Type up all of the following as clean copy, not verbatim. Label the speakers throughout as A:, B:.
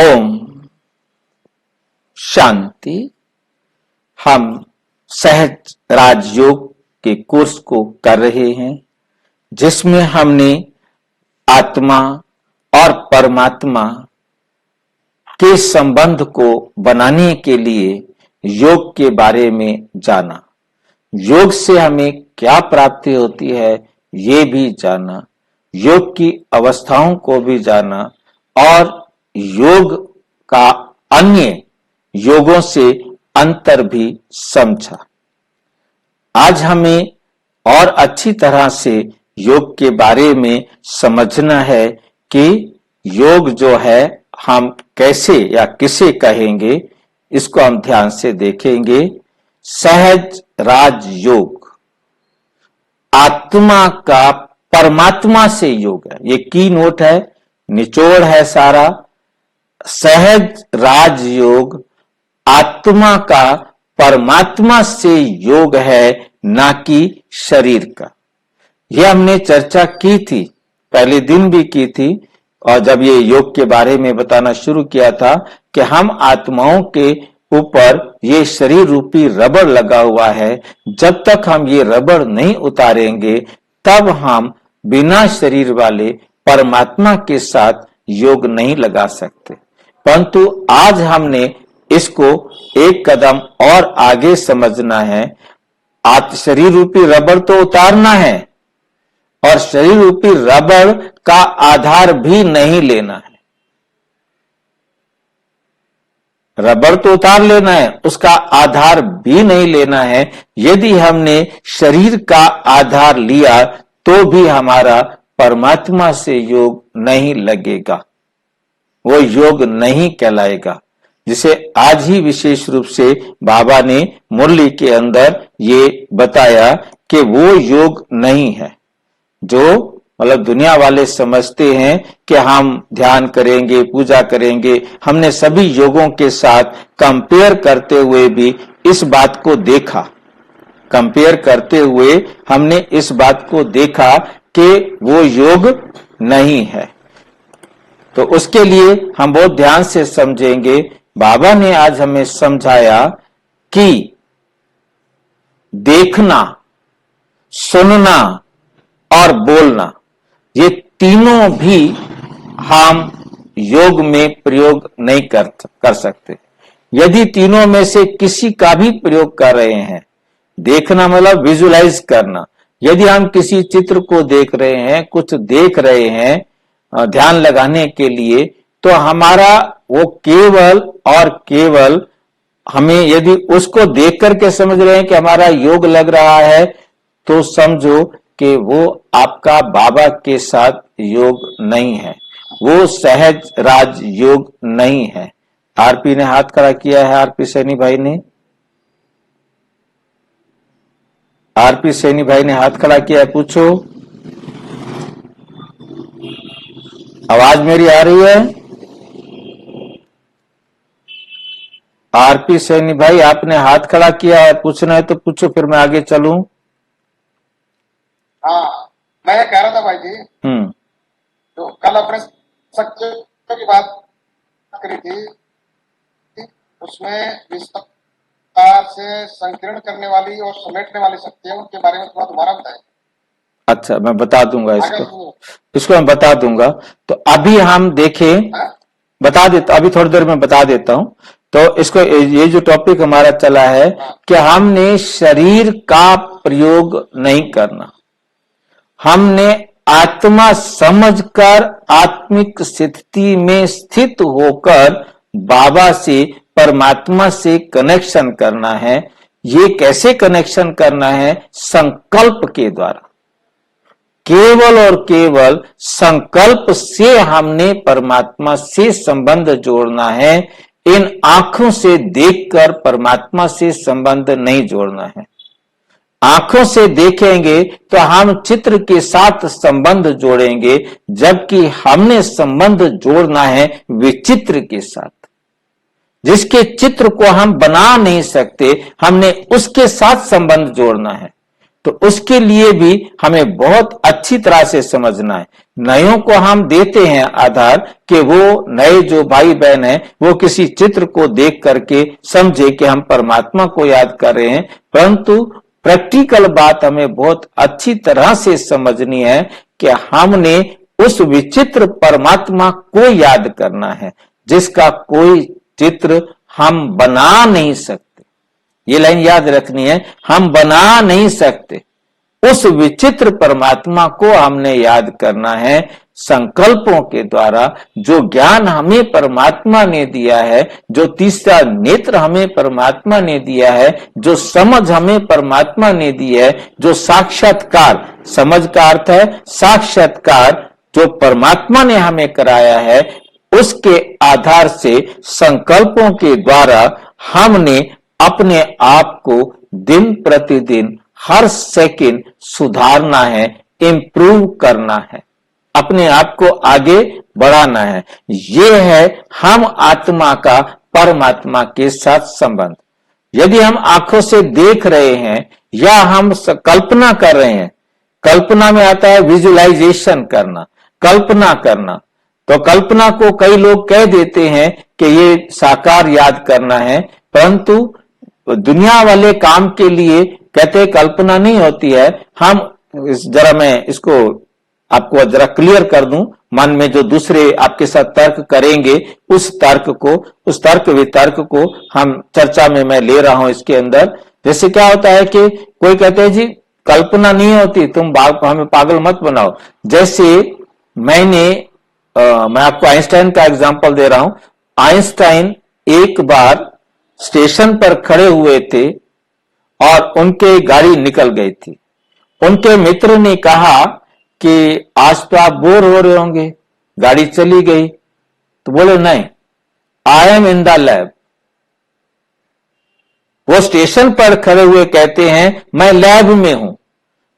A: ओम शांति। हम सहज राजयोग के कोर्स को कर रहे हैं, जिसमें हमने आत्मा और परमात्मा के संबंध को बनाने के लिए योग के बारे में जाना। योग से हमें क्या प्राप्ति होती है ये भी जाना, योग की अवस्थाओं को भी जाना और योग का अन्य योगों से अंतर भी समझा। आज हमें और अच्छी तरह से योग के बारे में समझना है कि योग जो है हम कैसे या किसे कहेंगे, इसको हम ध्यान से देखेंगे। सहज राजयोग आत्मा का परमात्मा से योग है, ये की नोट है, निचोड़ है सारा। सहज राजयोग आत्मा का परमात्मा से योग है, ना कि शरीर का। यह हमने चर्चा की थी, पहले दिन भी की थी, और जब ये योग के बारे में बताना शुरू किया था कि हम आत्माओं के ऊपर ये शरीर रूपी रबड़ लगा हुआ है, जब तक हम ये रबड़ नहीं उतारेंगे तब हम बिना शरीर वाले परमात्मा के साथ योग नहीं लगा सकते। परंतु आज हमने इसको एक कदम और आगे समझना है। शरीर रूपी रबड़ तो उतारना है और शरीर रूपी रबड़ का आधार भी नहीं लेना है। रबड़ तो उतार लेना है, उसका आधार भी नहीं लेना है। यदि हमने शरीर का आधार लिया तो भी हमारा परमात्मा से योग नहीं लगेगा, वो योग नहीं कहलाएगा। जिसे आज ही विशेष रूप से बाबा ने मुरली के अंदर ये बताया कि वो योग नहीं है जो मतलब दुनिया वाले समझते हैं कि हम ध्यान करेंगे, पूजा करेंगे। हमने सभी योगों के साथ कंपेयर करते हुए भी इस बात को देखा, कंपेयर करते हुए हमने इस बात को देखा कि वो योग नहीं है। तो उसके लिए हम बहुत ध्यान से समझेंगे। बाबा ने आज हमें समझाया कि देखना, सुनना और बोलना, ये तीनों भी हम योग में प्रयोग नहीं कर सकते। यदि तीनों में से किसी का भी प्रयोग कर रहे हैं, देखना मतलब विजुलाइज करना, यदि हम किसी चित्र को देख रहे हैं, कुछ देख रहे हैं ध्यान लगाने के लिए, तो हमारा वो केवल और केवल हमें यदि उसको देख करके समझ रहे हैं कि हमारा योग लग रहा है, तो समझो कि वो आपका बाबा के साथ योग नहीं है, वो सहज राज योग नहीं है। आरपी ने हाथ खड़ा किया है, आरपी सैनी भाई ने, आरपी सैनी भाई ने हाथ खड़ा किया है, पूछो। आवाज मेरी आ रही है? आरपी सैनी भाई आपने हाथ खड़ा किया है, पूछना है तो पूछो, फिर मैं आगे चलूं।
B: हाँ, मैं ये कह रहा था भाई जी, तो कल अपने शक्तियों की बात करी थी, उसमें विस्तार से संकीर्ण करने वाली और समेटने वाली शक्तियों के बारे में थोड़ा दोबारा बताएं।
A: अच्छा, मैं बता दूंगा इसको मैं बता दूंगा। तो अभी हम देखें, बता देता, अभी थोड़ी देर में बता देता हूं। तो इसको, ये जो टॉपिक हमारा चला है कि हमने शरीर का प्रयोग नहीं करना, हमने आत्मा समझकर आत्मिक स्थिति में स्थित होकर बाबा से, परमात्मा से कनेक्शन करना है। ये कैसे कनेक्शन करना है? संकल्प के द्वारा, केवल और केवल संकल्प से हमने परमात्मा से संबंध जोड़ना है। इन आंखों से देखकर परमात्मा से संबंध नहीं जोड़ना है। आंखों से देखेंगे तो हम चित्र के साथ संबंध जोड़ेंगे, जबकि हमने संबंध जोड़ना है विचित्र के साथ, जिसके चित्र को हम बना नहीं सकते, हमने उसके साथ संबंध जोड़ना है। तो उसके लिए भी हमें बहुत अच्छी तरह से समझना है। नयों को हम देते हैं आधार कि वो नए जो भाई बहन हैं वो किसी चित्र को देख करके समझे कि हम परमात्मा को याद कर रहे हैं, परंतु प्रैक्टिकल बात हमें बहुत अच्छी तरह से समझनी है कि हमने उस विचित्र परमात्मा को याद करना है जिसका कोई चित्र हम बना नहीं सकते। ये लाइन याद रखनी है, हम बना नहीं सकते। उस विचित्र परमात्मा को हमने याद करना है संकल्पों के द्वारा। जो ज्ञान हमें परमात्मा ने दिया है, जो तीसरा नेत्र हमें परमात्मा ने दिया है, जो समझ हमें परमात्मा ने दी है, जो साक्षात्कार, समझ का अर्थ है साक्षात्कार, जो परमात्मा ने हमें कराया है, उसके आधार से संकल्पों के द्वारा हमने अपने आप को दिन प्रतिदिन हर सेकंड सुधारना है, इंप्रूव करना है, अपने आप को आगे बढ़ाना है। ये है हम आत्मा का परमात्मा के साथ संबंध। यदि हम आंखों से देख रहे हैं या हम कल्पना कर रहे हैं, कल्पना में आता है विजुअलाइजेशन करना, कल्पना करना। तो कल्पना को कई लोग कह देते हैं कि ये साकार याद करना है, परंतु दुनिया वाले काम के लिए कहते कल्पना नहीं होती है। हम जरा मैं इसको आपको जरा क्लियर कर दूं, मन में जो दूसरे आपके साथ तर्क करेंगे उस तर्क वितर्क को हम चर्चा में मैं ले रहा हूं इसके अंदर। जैसे क्या होता है कि कोई कहते हैं जी कल्पना नहीं होती, तुम हमें पागल मत बनाओ। जैसे मैं आपको आइंस्टाइन का एग्जांपल दे रहा हूं। आइंस्टाइन एक बार स्टेशन पर खड़े हुए थे और उनके गाड़ी निकल गई थी। उनके मित्र ने कहा कि आज तो आप बोर हो रहे होंगे, गाड़ी चली गई। तो बोले नहीं, I am in the lab. वो स्टेशन पर खड़े हुए कहते हैं मैं लैब में हूं।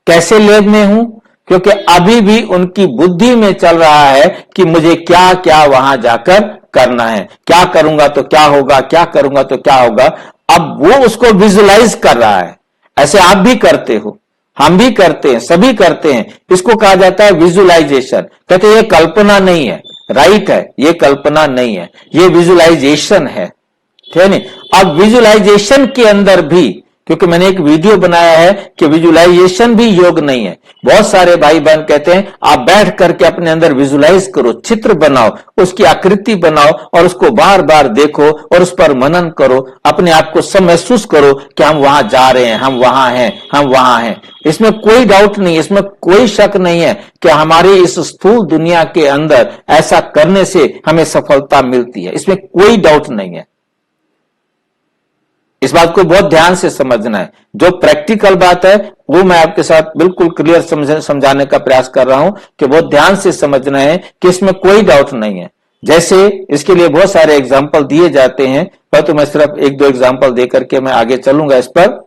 A: कैसे लैब में हूं? क्योंकि अभी भी उनकी बुद्धि में चल रहा है कि मुझे क्या क्या वहां जाकर करना है, क्या करूंगा तो क्या होगा, क्या करूंगा तो क्या होगा। अब वो उसको विजुलाइज कर रहा है। ऐसे आप भी करते हो, हम भी करते हैं, सभी करते हैं। इसको कहा जाता है विजुलाइजेशन। कहते हैं ये कल्पना नहीं है, राइट है, ये कल्पना नहीं है, ये विजुलाइजेशन है, ठीक है नहीं। अब विजुलाइजेशन के अंदर भी, क्योंकि मैंने एक वीडियो बनाया है कि विजुलाइजेशन भी योग नहीं है। बहुत सारे भाई बहन कहते हैं आप बैठ करके अपने अंदर विजुलाइज करो, चित्र बनाओ, उसकी आकृति बनाओ और उसको बार बार देखो और उस पर मनन करो, अपने आप को सब महसूस करो कि हम वहां जा रहे हैं, हम वहां हैं, हम वहां हैं। इसमें कोई डाउट नहीं, इसमें कोई शक नहीं है कि हमारी इस स्थूल दुनिया के अंदर ऐसा करने से हमें सफलता मिलती है, इसमें कोई डाउट नहीं है। इस बात को बहुत ध्यान से समझना है। जो प्रैक्टिकल बात है वो मैं आपके साथ बिल्कुल क्लियर समझाने का प्रयास कर रहा हूं कि बहुत ध्यान से समझना है कि इसमें कोई डाउट नहीं है। जैसे इसके लिए बहुत सारे एग्जाम्पल दिए जाते हैं, परंतु मैं सिर्फ एक दो एग्जाम्पल दे करके मैं आगे चलूंगा इस पर।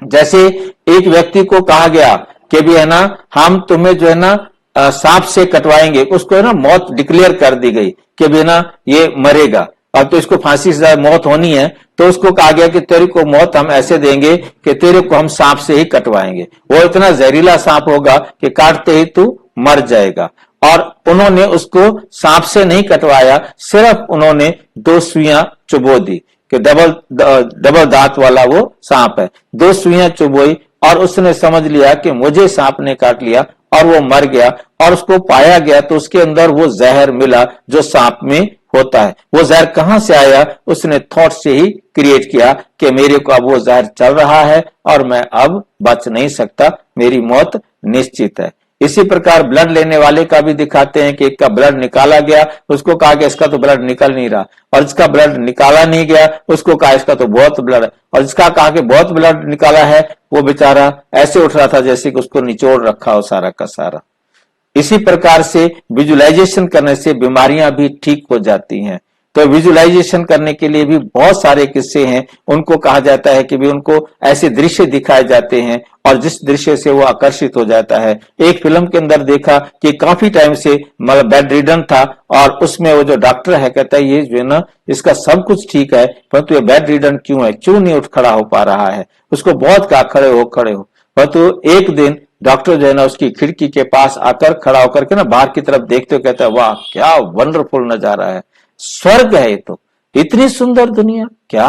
A: जैसे एक व्यक्ति को कहा गया कि भी है ना, हम तुम्हें जो है ना सांप से कटवाएंगे, उसको है ना मौत डिक्लेयर कर दी गई कि भी ना ये मरेगा, अब तो इसको फांसी से मौत होनी है। तो उसको कहा गया कि तेरे को मौत हम ऐसे देंगे कि तेरे को हम सांप से ही कटवाएंगे, वो इतना जहरीला सांप होगा कि काटते ही तू मर जाएगा। और उन्होंने उसको सांप से नहीं कटवाया, सिर्फ उन्होंने 2 सुइयां चुबो दी कि डबल दांत वाला वो सांप है। 2 सुइयां चुबोई और उसने समझ लिया कि मुझे सांप ने काट लिया और वो मर गया। और उसको पाया गया तो उसके अंदर वो जहर मिला जो सांप में होता है। वो जहर कहां से आया? उसने थॉट से ही क्रिएट किया कि मेरे को अब वो जहर चल रहा है और मैं अब बच नहीं सकता, मेरी मौत निश्चित है। इसी प्रकार ब्लड लेने वाले का भी दिखाते हैं कि एक का ब्लड निकाला गया, उसको कहा कि इसका तो ब्लड निकल नहीं रहा, और जिसका ब्लड निकाला नहीं गया उसको कहा इसका तो बहुत ब्लड है, और जिसका कहा कि बहुत ब्लड निकाला है वो बेचारा ऐसे उठ रहा था जैसे कि उसको निचोड़ रखा हो सारा का सारा। इसी प्रकार से विजुअलाइजेशन करने से बीमारियां भी ठीक हो जाती हैं। तो विजुअलाइजेशन करने के लिए भी बहुत सारे किस्से हैं। उनको कहा जाता है कि भी उनको ऐसे दृश्य दिखाए जाते हैं और जिस दृश्य से वो आकर्षित हो जाता है। एक फिल्म के अंदर देखा कि काफी टाइम से मतलब बेड रिडन था और उसमें वो जो डॉक्टर है कहता है ये जो है ना इसका सब कुछ ठीक है परंतु ये बेड रिडन क्यों है, क्यों नहीं उठ खड़ा हो पा रहा है। उसको बहुत कहा खड़े हो, परंतु एक दिन डॉक्टर जो है ना उसकी खिड़की के पास आकर खड़ा होकर के ना बाहर की तरफ देखते हुए कहता है, वाह क्या वंडरफुल नजारा है, स्वर्ग है ये तो, इतनी सुंदर दुनिया, क्या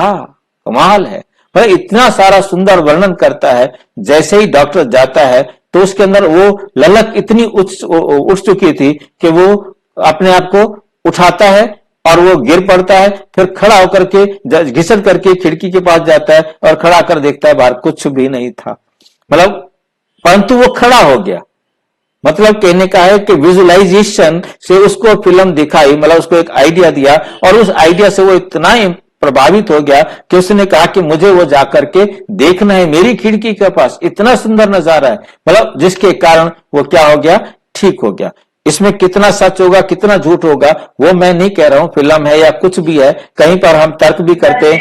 A: कमाल है। पर इतना सारा सुंदर वर्णन करता है। जैसे ही डॉक्टर जाता है तो उसके अंदर वो ललक इतनी उठ चुकी थी कि वो अपने आप को उठाता है और वो गिर पड़ता है, फिर खड़ा होकर के घिसल करके खिड़की के पास जाता है और खड़ा कर देखता है बाहर कुछ भी नहीं था। मतलब परंतु वो खड़ा हो गया। मतलब कहने का है कि विजुअलाइजेशन से उसको फिल्म दिखाई, मतलब उसको एक आइडिया दिया और उस आइडिया से वो इतना प्रभावित हो गया कि उसने कहा कि मुझे वो जाकर के देखना है, मेरी खिड़की के पास इतना सुंदर नजारा है। मतलब जिसके कारण वो क्या हो गया, ठीक हो गया। इसमें कितना सच होगा कितना झूठ होगा वो मैं नहीं कह रहा हूं, फिल्म है या कुछ भी है, कहीं पर हम तर्क भी करते हैं।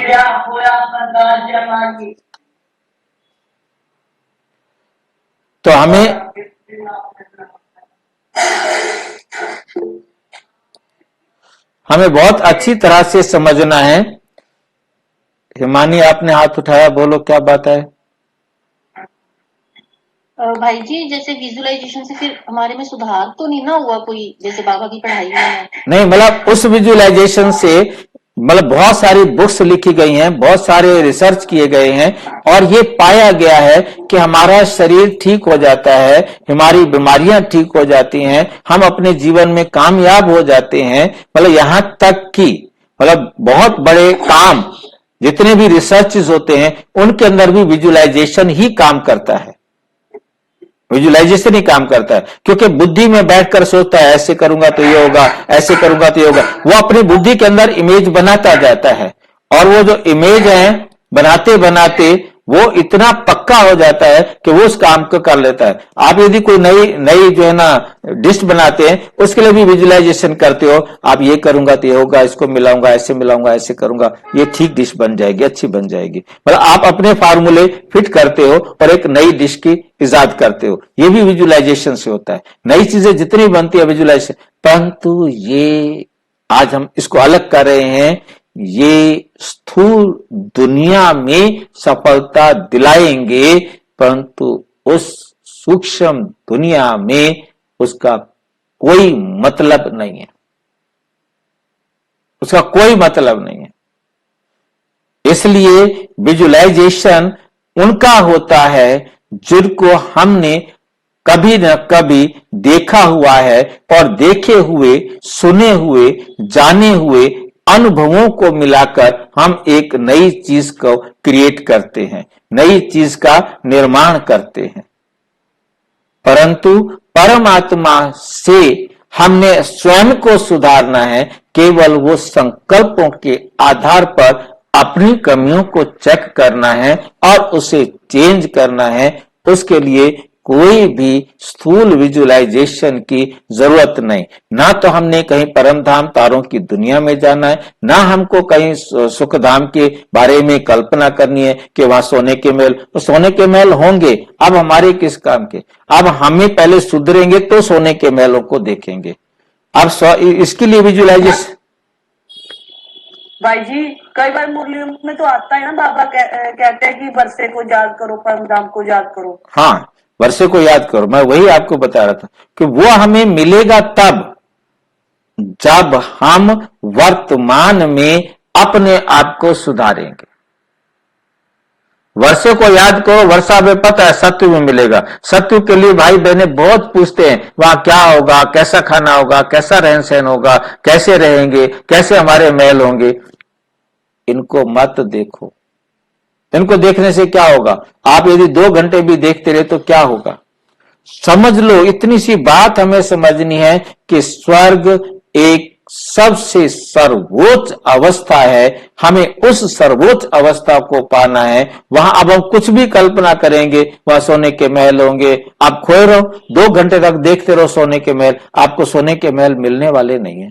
A: तो हमें बहुत अच्छी तरह से समझना है। हिमानी आपने हाथ उठाया, बोलो क्या बात है।
C: भाई जी जैसे विजुअलाइजेशन से फिर हमारे में सुधार तो नहीं ना हुआ कोई, जैसे बाबा की पढ़ाई में?
A: नहीं, मतलब उस विजुअलाइजेशन से मतलब बहुत सारी बुक्स लिखी गई हैं, बहुत सारे रिसर्च किए गए हैं और ये पाया गया है कि हमारा शरीर ठीक हो जाता है, हमारी बीमारियां ठीक हो जाती हैं, हम अपने जीवन में कामयाब हो जाते हैं। मतलब यहां तक कि मतलब बहुत बड़े काम जितने भी रिसर्चेस होते हैं उनके अंदर भी विजुअलाइजेशन ही काम करता है, विजुअलाइजेशन ही काम करता है। क्योंकि बुद्धि में बैठकर सोचता है ऐसे करूंगा तो ये होगा, ऐसे करूंगा तो ये होगा, वो अपनी बुद्धि के अंदर इमेज बनाता जाता है और वो जो इमेज है बनाते बनाते वो इतना पक्का हो जाता है कि वो उस काम को कर लेता है। आप यदि कोई नई जो है ना डिश बनाते हैं उसके लिए भी विजुअलाइजेशन करते हो, आप ये करूंगा तो ये होगा, इसको मिलाऊंगा, ऐसे मिलाऊंगा, ऐसे करूंगा, ये ठीक डिश बन जाएगी, अच्छी बन जाएगी। मतलब आप अपने फार्मूले फिट करते हो और एक नई डिश की इजाद करते हो, ये भी विजुअलाइजेशन से होता है। नई चीजें जितनी बनती है विजुअलाइजेशन, परंतु ये आज हम इसको अलग कर रहे हैं, ये स्थूल दुनिया में सफलता दिलाएंगे परंतु उस सूक्ष्म दुनिया में उसका कोई मतलब नहीं है, उसका कोई मतलब नहीं है। इसलिए विजुअलाइजेशन उनका होता है जिनको हमने कभी न कभी देखा हुआ है और देखे हुए, सुने हुए, जाने हुए अनुभवों को मिलाकर हम एक नई चीज को क्रिएट करते हैं, नई चीज का निर्माण करते हैं। परंतु परमात्मा से हमने स्वयं को सुधारना है, केवल वो संकल्पों के आधार पर अपनी कमियों को चेक करना है और उसे चेंज करना है। उसके लिए कोई भी स्थूल विजुअलाइजेशन की जरूरत नहीं। ना तो हमने कहीं परमधाम तारों की दुनिया में जाना है, ना हमको कहीं सुखधाम के बारे में कल्पना करनी है कि वहां सोने के महल, सोने के महल होंगे, अब हमारे किस काम के। अब हमें पहले सुधरेंगे तो सोने के महलों को देखेंगे। अब इसके लिए विजुअलाइजेशन
D: भाई जी कई बार मुरली में तो आता है ना, बाबा कहते हैं कि वर्षे को याद करो, परमधाम को याद करो।
A: हाँ, वर्षे को याद करो, मैं वही आपको बता रहा था कि वो हमें मिलेगा तब जब हम वर्तमान में अपने आप को सुधारेंगे। वर्षे को याद करो, वर्षा में पता है सत्य में मिलेगा। सत्य के लिए भाई बहने बहुत पूछते हैं वहां क्या होगा, कैसा खाना होगा, कैसा रहन सहन होगा, कैसे रहेंगे, कैसे हमारे महल होंगे। इनको मत देखो, इनको देखने से क्या होगा। आप यदि 2 घंटे भी देखते रहे तो क्या होगा। समझ लो, इतनी सी बात हमें समझनी है कि स्वर्ग एक सबसे सर्वोच्च अवस्था है, हमें उस सर्वोच्च अवस्था को पाना है। वहां अब हम कुछ भी कल्पना करेंगे, वहां सोने के महल होंगे, आप खोए रहो, 2 घंटे तक देखते रहो सोने के महल, आपको सोने के महल मिलने वाले नहीं है।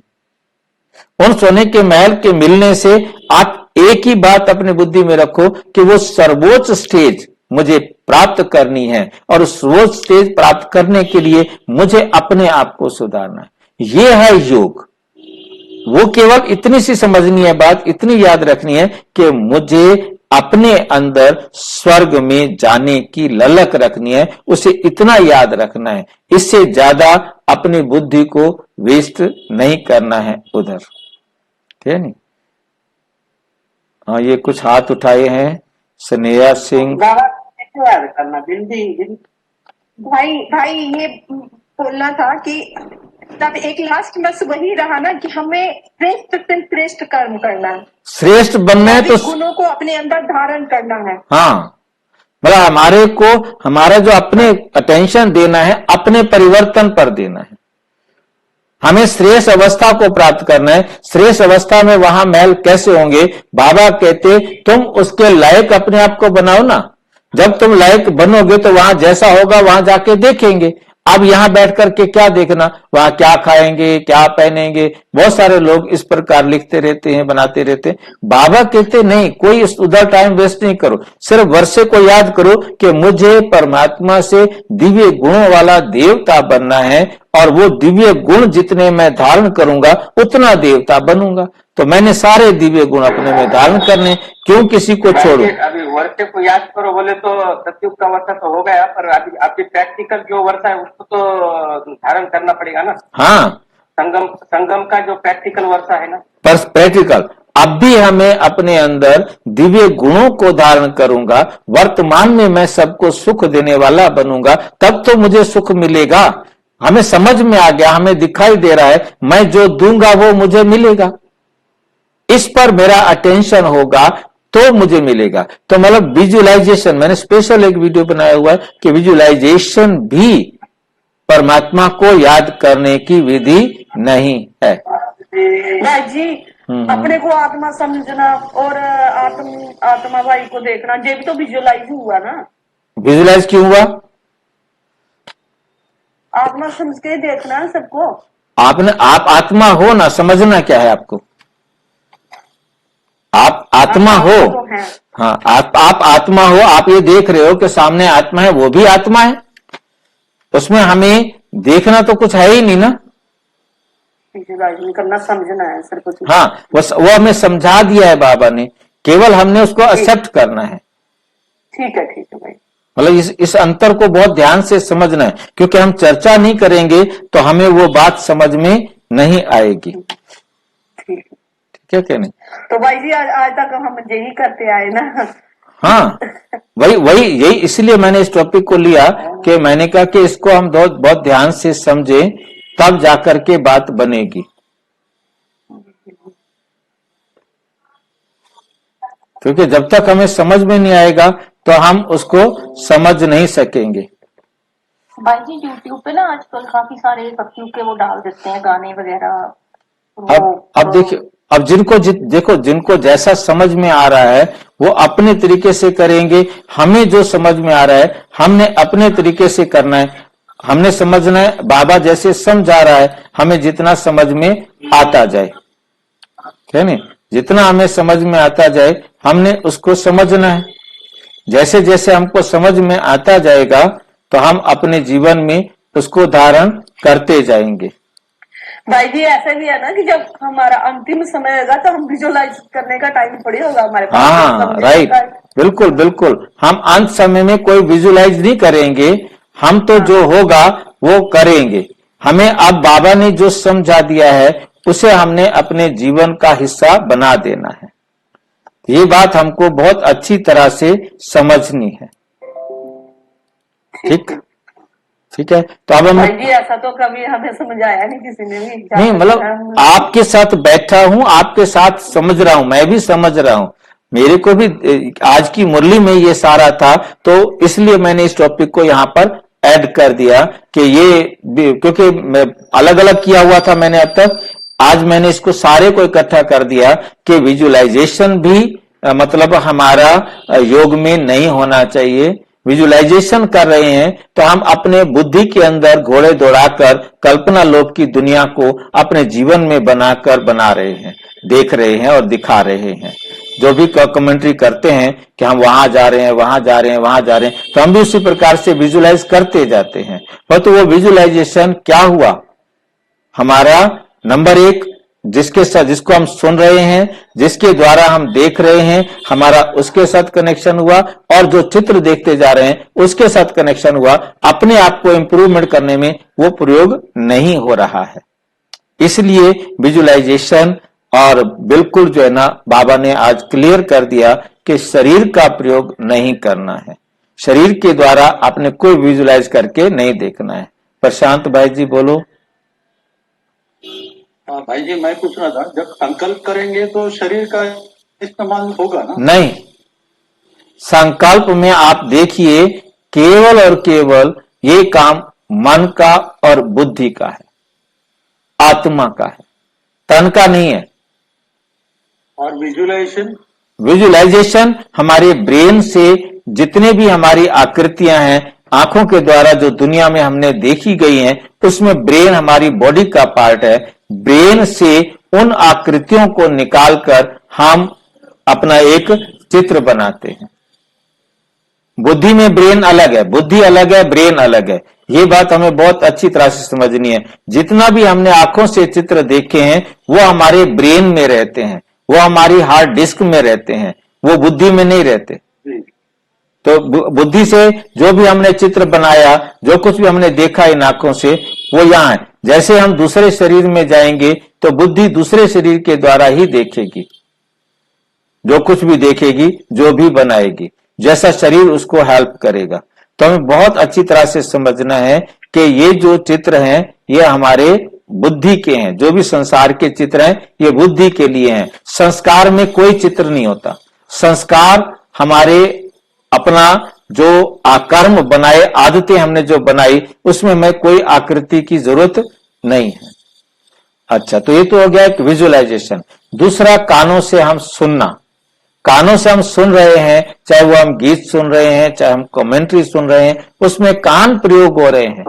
A: उन सोने के महल के मिलने से आप एक ही बात अपनी बुद्धि में रखो कि वो सर्वोच्च स्टेज मुझे प्राप्त करनी है और सर्वोच्च स्टेज प्राप्त करने के लिए मुझे अपने आप को सुधारना है। ये है योग। वो केवल इतनी सी समझनी है बात, इतनी याद रखनी है कि मुझे अपने अंदर स्वर्ग में जाने की ललक रखनी है, उसे इतना याद रखना है, इससे ज्यादा अपनी बुद्धि को वेस्ट नहीं करना है उधर, ठीक है नहीं। हाँ, ये कुछ हाथ उठाए हैं, स्नेहा सिंह।
E: भाई ये बोलना था कि तब एक लास्ट बस वही रहा ना कि हमें श्रेष्ठ से श्रेष्ठ कर्म करना है,
A: श्रेष्ठ बनना है तो
E: गुणों को अपने अंदर धारण करना है।
A: हाँ, मतलब हमारे को हमारा जो अपने अटेंशन देना है अपने परिवर्तन पर देना है, हमें श्रेष्ठ अवस्था को प्राप्त करना है। श्रेष्ठ अवस्था में वहां महल कैसे होंगे? बाबा कहते तुम उसके लायक अपने आप को बनाओ ना, जब तुम लायक बनोगे तो वहां जैसा होगा वहां जाके देखेंगे। अब यहां बैठ करके क्या देखना, वहां क्या खाएंगे क्या पहनेंगे, बहुत सारे लोग इस प्रकार लिखते रहते हैं, बनाते रहते हैं। बाबा कहते नहीं, कोई उधर टाइम वेस्ट नहीं करो, सिर्फ वर्षे को याद करो कि मुझे परमात्मा से दिव्य गुणों वाला देवता बनना है, और वो दिव्य गुण जितने मैं धारण करूंगा उतना देवता बनूंगा। तो मैंने सारे दिव्य गुण अपने में धारण करने, क्यों किसी को छोड़ू?
F: अभी वर्षे को याद करो बोले तो सतयुग का वर्षा तो हो गया, पर अभी प्रैक्टिकल जो वर्षा है उसको तो धारण करना पड़ेगा ना।
A: हाँ,
F: संगम का जो प्रैक्टिकल वर्षा है ना,
A: पर प्रैक्टिकल अब भी हमें अपने अंदर दिव्य गुणों को धारण करूंगा, वर्तमान में मैं सबको सुख देने वाला बनूंगा, तब तो मुझे सुख मिलेगा। हमें समझ में आ गया, हमें दिखाई दे रहा है, मैं जो दूंगा वो मुझे मिलेगा, इस पर मेरा अटेंशन होगा तो मुझे मिलेगा। तो मतलब विजुअलाइजेशन, मैंने स्पेशल एक वीडियो बनाया हुआ है कि विजुअलाइजेशन भी परमात्मा को याद करने की विधि नहीं है।
D: जी अपने को आत्मा समझना और आत्मा भाई को देखना, ये भी तो विजुअलाइज हुआ ना।
A: विजुअलाइज क्यों हुआ?
D: आत्मा समझ के देखना सबको।
A: आप आत्मा हो ना, समझना क्या है आपको? आप आत्मा हो, हाँ, आप आत्मा हो, आप ये देख रहे हो कि सामने आत्मा है, वो भी आत्मा है, उसमें हमें देखना तो कुछ है ही नहीं ना,
D: करना समझना है सर कुछ।
A: हाँ, वो हमें समझा दिया है बाबा ने, केवल हमने उसको एक्सेप्ट करना है।
D: ठीक है भाई,
A: मतलब इस अंतर को बहुत ध्यान से समझना है, क्योंकि हम चर्चा नहीं करेंगे तो हमें वो बात समझ में नहीं आएगी। ठीक है क्या नहीं?
D: तो भाई जी आज तक हम यही करते आए ना।
A: हाँ, वही यही, इसलिए मैंने इस टॉपिक को लिया कि मैंने कहा कि इसको हम बहुत ध्यान से समझें, तब जाकर के बात बनेगी। क्योंकि जब तक हमें समझ में नहीं आएगा तो हम उसको समझ नहीं सकेंगे।
C: भाई जी यूट्यूब पे ना आजकल काफी सारे सत्युग के वो डाल देते हैं गाने वगैरह।
A: अब देखिए, अब जिनको जैसा समझ में आ रहा है वो अपने तरीके से करेंगे। हमें जो समझ में आ रहा है हमने अपने तरीके से करना है, हमने समझना है। बाबा जैसे समझा रहा है, हमें जितना समझ में आता जाए, है नहीं, जितना हमें समझ में आता जाए हमने उसको समझना है। जैसे जैसे हमको समझ में आता जाएगा तो हम अपने जीवन में उसको धारण करते जाएंगे।
D: भाई जी ऐसा भी है ना कि जब हमारा अंतिम समय होगा तो हम विजुअलाइज करने का टाइम थोड़ी होगा हमारे पास।
A: हाँ, राइट, बिल्कुल। हम अंत समय में कोई विजुअलाइज नहीं करेंगे, हम तो जो होगा वो करेंगे। हमें अब बाबा ने जो समझा दिया है उसे हमने अपने जीवन का हिस्सा बना देना है। ये बात हमको बहुत अच्छी तरह से समझनी है। ठीक है, तो अब हम
D: ऐसा तो कभी हमें समझाया नहीं किसी ने भी।
A: नहीं, मतलब आपके साथ बैठा हूं, आपके साथ समझ रहा हूं, मैं भी समझ रहा हूं, मेरे को भी आज की मुरली में ये सारा था, तो इसलिए मैंने इस टॉपिक को यहाँ पर ऐड कर दिया कि ये, क्योंकि अलग अलग किया हुआ था मैंने अब तक, आज मैंने इसको सारे को इकट्ठा कर दिया कि विजुअलाइजेशन भी मतलब हमारा योग में नहीं होना चाहिए। विजुअलाइजेशन कर रहे हैं तो हम अपने बुद्धि के अंदर घोड़े दौड़ाकर कल्पना लोक की दुनिया को अपने जीवन में बना रहे हैं, देख रहे हैं और दिखा रहे हैं। जो भी कमेंट्री करते हैं कि हम वहां जा रहे हैं, वहां जा रहे हैं, वहां जा रहे हैं, तो हम भी उसी प्रकार से विजुअलाइज करते जाते हैं। पर तो वो विजुअलाइजेशन क्या हुआ? हमारा नंबर 1 जिसके साथ, जिसको हम सुन रहे हैं, जिसके द्वारा हम देख रहे हैं, हमारा उसके साथ कनेक्शन हुआ, और जो चित्र देखते जा रहे हैं उसके साथ कनेक्शन हुआ। अपने आप को इंप्रूवमेंट करने में वो प्रयोग नहीं हो रहा है। इसलिए विजुअलाइजेशन, और बिल्कुल जो है ना, बाबा ने आज क्लियर कर दिया कि शरीर का प्रयोग नहीं करना है, शरीर के द्वारा आपने कोई विजुअलाइज करके नहीं देखना है। प्रशांत भाई जी बोलो।
G: भाई जी मैं पूछ रहा था, जब संकल्प करेंगे तो शरीर का इस्तेमाल होगा ना?
A: नहीं, संकल्प में आप देखिए केवल और केवल ये काम मन का और बुद्धि का है, आत्मा का है, तन का नहीं है।
G: और विजुअलाइजेशन?
A: विजुअलाइजेशन हमारे ब्रेन से जितने भी हमारी आकृतियां हैं, आंखों के द्वारा जो दुनिया में हमने देखी गई हैं, उसमें ब्रेन हमारी बॉडी का पार्ट है। ब्रेन से उन आकृतियों को निकालकर हम अपना एक चित्र बनाते हैं। बुद्धि में ब्रेन अलग है, बुद्धि अलग है, ब्रेन अलग है। ये बात हमें बहुत अच्छी तरह से समझनी है। जितना भी हमने आंखों से चित्र देखे हैं वो हमारे ब्रेन में रहते हैं, वो हमारी हार्ड डिस्क में रहते हैं, वो बुद्धि में नहीं रहते। तो बुद्धि से जो भी हमने चित्र बनाया, जो कुछ भी हमने देखा इन आंखों से, वो यहाँ है। जैसे हम दूसरे शरीर में जाएंगे तो बुद्धि दूसरे शरीर के द्वारा ही देखेगी, जो कुछ भी देखेगी, जो भी बनाएगी, जैसा शरीर उसको हेल्प करेगा। तो हमें बहुत अच्छी तरह से समझना है कि ये जो चित्र हैं ये हमारे बुद्धि के हैं। जो भी संसार के चित्र हैं ये बुद्धि के लिए हैं। संस्कार में कोई चित्र नहीं होता। संस्कार हमारे अपना जो कर्म बनाए, आदतें हमने जो बनाई, उसमें हमें कोई आकृति की जरूरत नहीं है। अच्छा, तो ये तो हो गया एक विजुअलाइजेशन। दूसरा, कानों से हम सुनना। कानों से हम सुन रहे हैं, चाहे वो हम गीत सुन रहे हैं, चाहे हम कमेंट्री सुन रहे हैं, उसमें कान प्रयोग हो रहे हैं।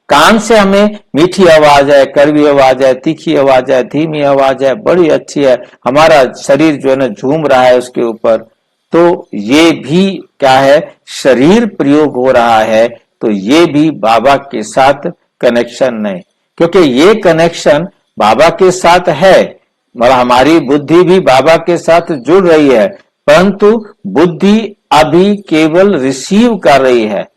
A: कान से हमें मीठी आवाज है, कड़वी आवाज है, तीखी आवाज है, धीमी आवाज है, बड़ी अच्छी है, हमारा शरीर जो है ना झूम रहा है उसके ऊपर। तो ये भी क्या है, शरीर प्रयोग हो रहा है। तो ये भी बाबा के साथ कनेक्शन नहीं, क्योंकि ये कनेक्शन बाबा के साथ है, मतलब हमारी बुद्धि भी बाबा के साथ जुड़ रही है, परंतु बुद्धि अभी केवल रिसीव कर रही है।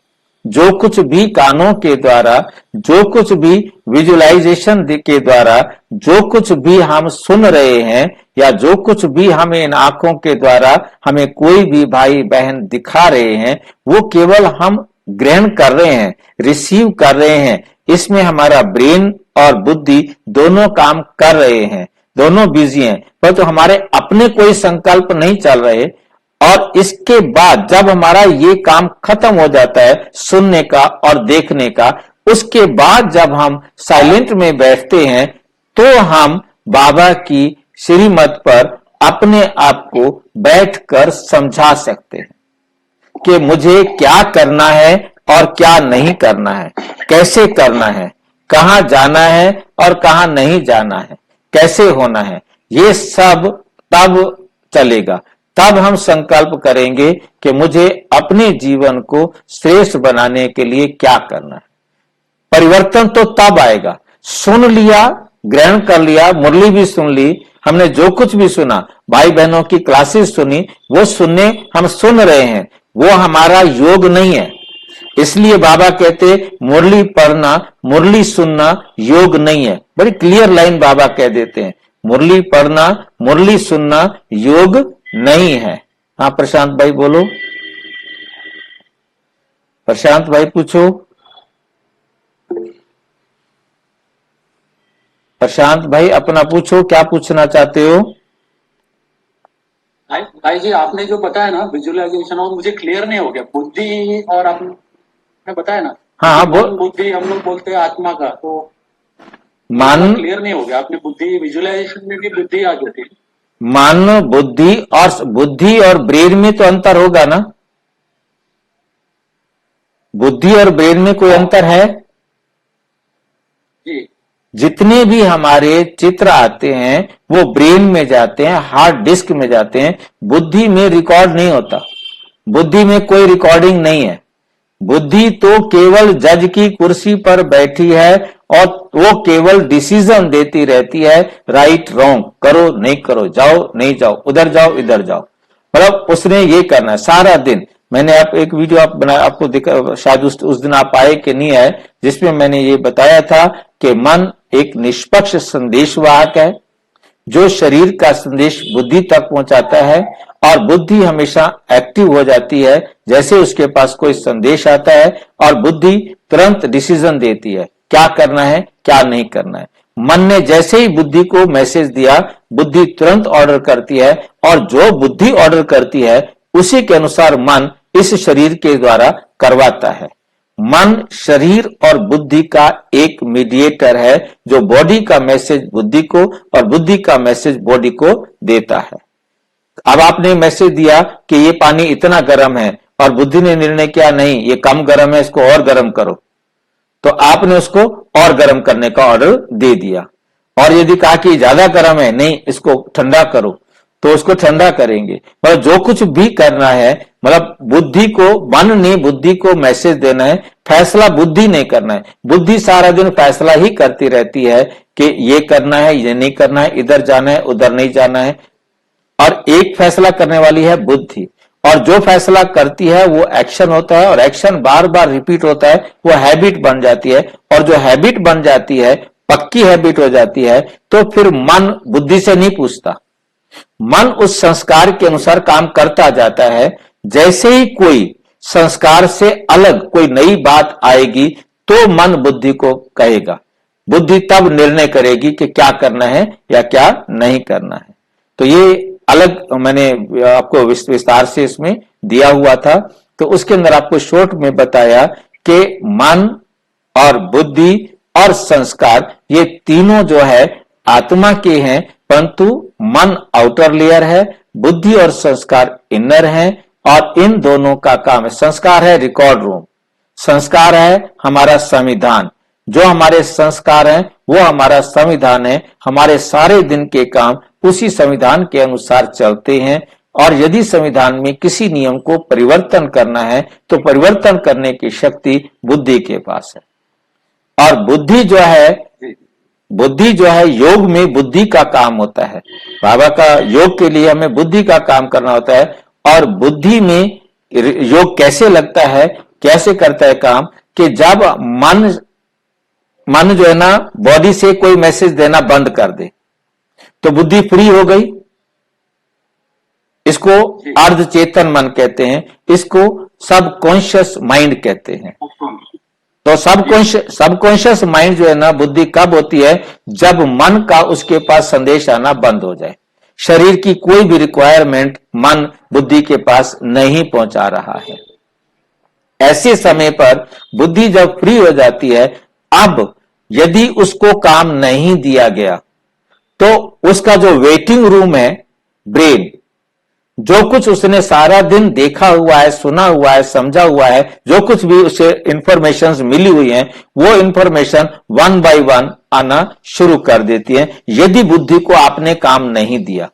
A: जो कुछ भी कानों के द्वारा, जो कुछ भी विजुअलाइजेशन के द्वारा, जो कुछ भी हम सुन रहे हैं, या जो कुछ भी हमें इन आंखों के द्वारा हमें कोई भी भाई बहन दिखा रहे हैं, वो केवल हम ग्रहण कर रहे हैं, रिसीव कर रहे हैं। इसमें हमारा ब्रेन और बुद्धि दोनों काम कर रहे हैं, दोनों बिजी हैं, परंतु तो हमारे अपने कोई संकल्प नहीं चल रहे। और इसके बाद जब हमारा ये काम खत्म हो जाता है सुनने का और देखने का, उसके बाद जब हम साइलेंट में बैठते हैं तो हम बाबा की श्रीमत पर अपने आप को बैठकर समझा सकते हैं कि मुझे क्या करना है और क्या नहीं करना है, कैसे करना है, कहां जाना है और कहां नहीं जाना है, कैसे होना है। ये सब तब चलेगा, तब हम संकल्प करेंगे कि मुझे अपने जीवन को श्रेष्ठ बनाने के लिए क्या करना है। परिवर्तन तो तब आएगा। सुन लिया, ग्रहण कर लिया, मुरली भी सुन ली, हमने जो कुछ भी सुना, भाई बहनों की क्लासेस सुनी, वो सुनने हम सुन रहे हैं, वो हमारा योग नहीं है। इसलिए बाबा कहते मुरली पढ़ना, मुरली सुनना योग नहीं है। बड़ी क्लियर लाइन बाबा कह देते हैं, मुरली पढ़ना, मुरली सुनना योग नहीं है। हाँ प्रशांत भाई बोलो। प्रशांत भाई पूछो। प्रशांत भाई अपना पूछो, क्या पूछना चाहते हो?
G: भाई जी आपने जो बताया ना विजुअलाइजेशन, और मुझे क्लियर नहीं हो गया। बुद्धि और आपने बताया ना,
A: हाँ
G: बुद्धि हम लोग बोलते हैं आत्मा का, तो
A: मन
G: क्लियर नहीं हो गया। आपने बुद्धि, विजुअलाइजेशन में भी बुद्धि आ गई थी।
A: मन, बुद्धि और ब्रेन में तो अंतर होगा ना। बुद्धि और ब्रेन में कोई अंतर है?
G: जी।
A: जितने भी हमारे चित्र आते हैं वो ब्रेन में जाते हैं, हार्ड डिस्क में जाते हैं। बुद्धि में रिकॉर्ड नहीं होता, बुद्धि में कोई रिकॉर्डिंग नहीं है। बुद्धि तो केवल जज की कुर्सी पर बैठी है और वो केवल डिसीजन देती रहती है, राइट रॉन्ग, करो नहीं करो, जाओ नहीं जाओ, उधर जाओ इधर जाओ, मतलब उसने ये करना है सारा दिन। मैंने आप एक वीडियो आप बनाया, आपको दिखा, शायद उस दिन आप आए कि नहीं आए, जिसमें मैंने ये बताया था कि मन एक निष्पक्ष संदेशवाहक है जो शरीर का संदेश बुद्धि तक पहुंचाता है, और बुद्धि हमेशा एक्टिव हो जाती है जैसे उसके पास कोई संदेश आता है, और बुद्धि तुरंत डिसीजन देती है क्या करना है क्या नहीं करना है। मन ने जैसे ही बुद्धि को मैसेज दिया, बुद्धि तुरंत ऑर्डर करती है, और जो बुद्धि ऑर्डर करती है उसी के अनुसार मन इस शरीर के द्वारा करवाता है। मन शरीर और बुद्धि का एक मीडिएटर है जो बॉडी का मैसेज बुद्धि को और बुद्धि का मैसेज बॉडी को देता है। अब आपने मैसेज दिया कि ये पानी इतना गर्म है, और बुद्धि ने निर्णय किया नहीं ये कम गर्म है, इसको और गर्म करो, तो आपने उसको और गर्म करने का ऑर्डर दे दिया। और यदि कहा कि ज्यादा गर्म है, नहीं इसको ठंडा करो, तो उसको ठंडा करेंगे। मतलब जो कुछ भी करना है, मतलब बुद्धि को, मन ने बुद्धि को मैसेज देना है, फैसला बुद्धि नहीं करना है। बुद्धि सारा दिन फैसला ही करती रहती है कि ये करना है ये नहीं करना है, इधर जाना है उधर नहीं जाना है, और एक फैसला करने वाली है बुद्धि। और जो फैसला करती है वो एक्शन होता है, और एक्शन बार बार रिपीट होता है, वो हैबिट बन जाती है, और जो हैबिट बन जाती है, पक्की हैबिट हो जाती है, तो फिर मन बुद्धि से नहीं पूछता, मन उस संस्कार के अनुसार काम करता जाता है। जैसे ही कोई संस्कार से अलग कोई नई बात आएगी तो मन बुद्धि को कहेगा, बुद्धि तब निर्णय करेगी कि क्या करना है या क्या नहीं करना है। तो ये अलग मैंने आपको विस्तार से इसमें दिया हुआ था। तो उसके अंदर आपको शॉर्ट में बताया कि मन और बुद्धि और संस्कार ये तीनों जो है आत्मा के हैं, परंतु मन आउटर लेयर है, बुद्धि और संस्कार इनर है, और इन दोनों का काम है। संस्कार है रिकॉर्ड रूम, संस्कार है हमारा संविधान, जो हमारे संस्कार हैं वो हमारा संविधान है। हमारे सारे दिन के काम उसी संविधान के अनुसार चलते हैं, और यदि संविधान में किसी नियम को परिवर्तन करना है तो परिवर्तन करने की शक्ति बुद्धि के पास है। और बुद्धि जो है योग में बुद्धि का काम होता है। बाबा का योग के लिए हमें बुद्धि का काम करना होता है, और बुद्धि में योग कैसे लगता है, कैसे करता है काम, कि जब मन जो है ना बॉडी से कोई मैसेज देना बंद कर दे तो बुद्धि फ्री हो गई। इसको अर्ध चेतन मन कहते हैं, इसको सबकॉन्शियस माइंड कहते हैं। तो सबकॉन्शियस माइंड जो है ना बुद्धि कब होती है, जब मन का उसके पास संदेश आना बंद हो जाए। शरीर की कोई भी रिक्वायरमेंट मन बुद्धि के पास नहीं पहुंचा रहा है। ऐसे समय पर बुद्धि जब फ्री हो जाती है, अब यदि उसको काम नहीं दिया गया तो उसका जो वेटिंग रूम है ब्रेन, जो कुछ उसने सारा दिन देखा हुआ है, सुना हुआ है, समझा हुआ है, जो कुछ भी उसे इंफॉर्मेशंस मिली हुई हैं, वो इंफॉर्मेशन वन बाय वन आना शुरू कर देती है। यदि बुद्धि को आपने काम नहीं दिया